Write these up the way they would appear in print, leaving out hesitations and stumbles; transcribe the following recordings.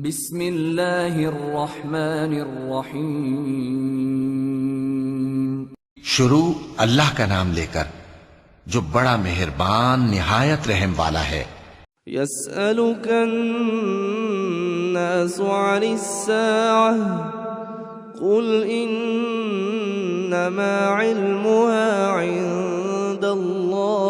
बिस्मिल्लाहिर्रहमानिर्रहीम। शुरू अल्लाह का नाम लेकर जो बड़ा मेहरबान निहायत रहम वाला है। यस्अलुकन्नासु अनिस्साअह कुल इन्नमा इल्मुहा इंदल्लाह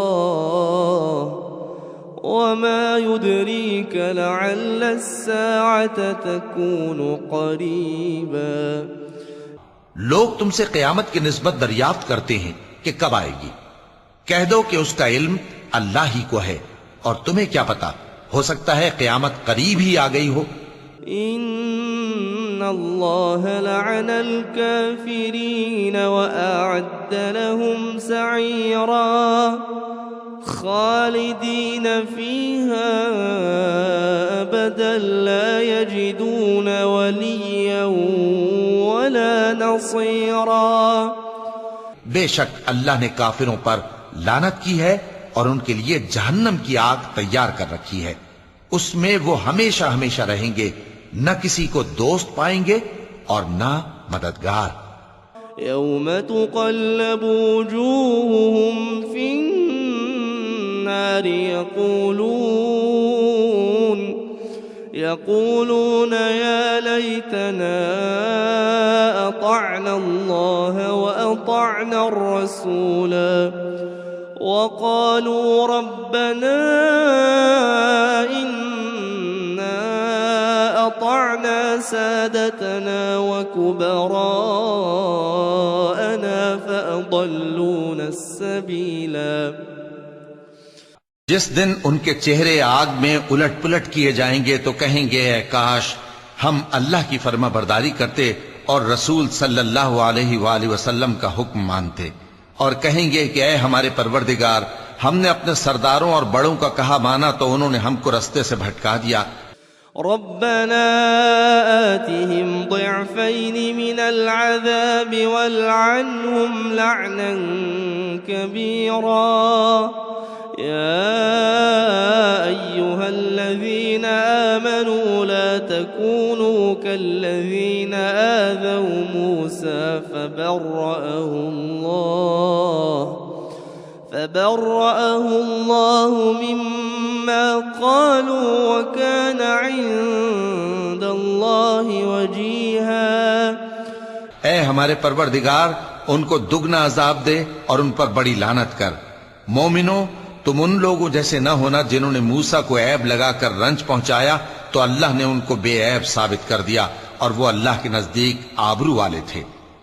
वमा युद्रीक लअल्ल अस्साअत तकूनु क़रीबा। लोग तुमसे क़यामत की निस्बत दरियाफ्त करते हैं कि कब आएगी। कह दो कि उसका इल्म अल्लाह ही को है और तुम्हें क्या पता, हो सकता है क़यामत करीब ही आ गई हो। इन्नल्लाह लअनल काफिरीन व अअद्द लहुम सईरा खालिदीन फीहा अबदन ला यजिदून वलिय्यन वला नसीरा। बेशक अल्लाह ने काफिरों पर लानत की है और उनके लिए जहन्नम की आग तैयार कर रखी है। उसमें वो हमेशा हमेशा रहेंगे, न किसी को दोस्त पाएंगे और न मददगार। यौम तुक़ल्लबु वुजूहुहुम फिन्नार यक़ूलून या लैतना अतअना अल्लाह व अतअना अर्रसूला वक़ालू रब्बना इन्ना अतअना सादतना व कुबराअना फ़अضलूना अस्सबीला। जिस दिन उनके चेहरे आग में उलट पुलट किए जाएंगे तो कहेंगे, ऐ काश हम अल्लाह की फर्मा बरदारी करते और रसूल सल्लल्लाहु अलैहि वसल्लम का हुक्म मानते, और कहेंगे कि ऐ हमारे परवरदिगार, हमने अपने सरदारों और बड़ों का कहा माना तो उन्होंने हमको रास्ते से भटका दिया। रब्बना आतिहिम ضिअफ़ैन मिनल अज़ाब वल्अन्हुम लअनन कबीरा। या अय्युहल्लज़ीना आमनू ला तकूनू कल्लज़ीना आज़ौ मूसा फबर्रअहु अल्लाहु मिम्मा क़ालू व कान इंदल्लाहि वजीहा। ऐ हमारे परवरदिगार, उनको दुगना अजाब दे और उन पर बड़ी लानत कर। मोमिनो, तुम उन लोगों जैसे न होना जिन्होंने मूसा को ऐब लगाकर रंज पहुंचाया तो अल्लाह ने उनको बेऐब साबित कर दिया और वो अल्लाह के नजदीक आबरू वाले थे।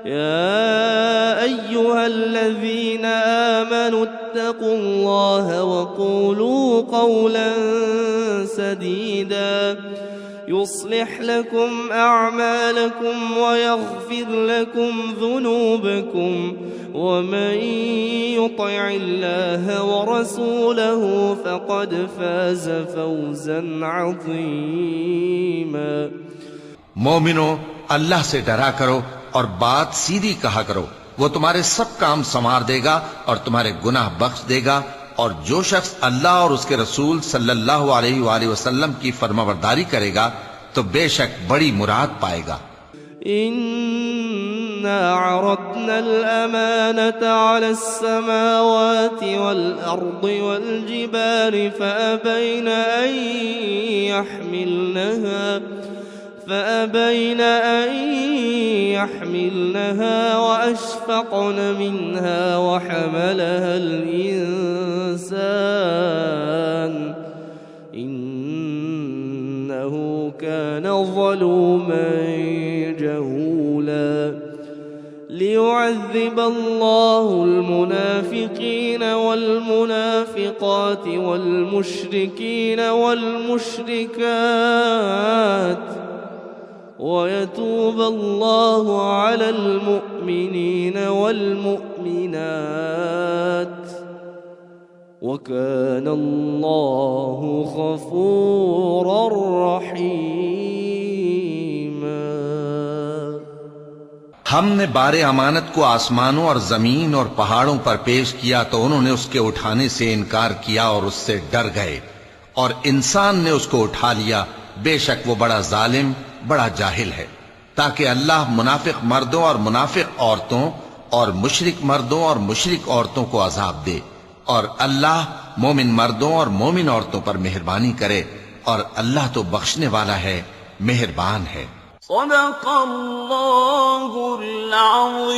या अय्युहल्लज़ीना आमनू इत्तक़ुल्लाह व क़ूलू क़ौलन सदीदा युस्लिह लकुम अअमालकुम व यग़फिर लकुम ज़ुनूबकुम व मन युतिइल्लाह व रसूलहु फ़क़द फ़ाज़ फ़ौज़न अज़ीमा। मोमिनो, अल्लाह से डरा करो और बात सीधी कहा करो, वो तुम्हारे सब काम संवार देगा और तुम्हारे गुनाह बख्श देगा। और जो शख्स अल्लाह और उसके रसूल सल्लल्लाहु अलैहि वसल्लम की फरमाबरदारी करेगा तो बेशक बड़ी मुराद पाएगा। इन्ना अरदनल अमानता अलस समावाति वल अर्दि वल जिबालि फअबैन अन यहमिलनहा वअशफक़न मिन्हा वहमलहा الإنسان إنه كان ظلوما جهولا ليعذب الله المنافقين والمنافقات والمشركين والمشركات ويتوب الله على المؤمنين والمؤمنات وكان الله غفورا رحيما। हमने बारे अमानत को आसमानों और जमीन और पहाड़ों पर पेश किया तो उन्होंने उसके उठाने से इनकार किया और उससे डर गए, और इंसान ने उसको उठा लिया बेशक वो बड़ा जालिम, बड़ा जाहिल है। ताकि अल्लाह मुनाफिक मर्दों और मुनाफिक औरतों और मुशरिक मर्दों और मुशरिक औरतों को अजाब दे, और अल्लाह मोमिन मर्दों और मोमिन औरतों पर मेहरबानी करे, और अल्लाह तो बख्शने वाला है, मेहरबान है। सदक़ल्लाहुल अज़ीम।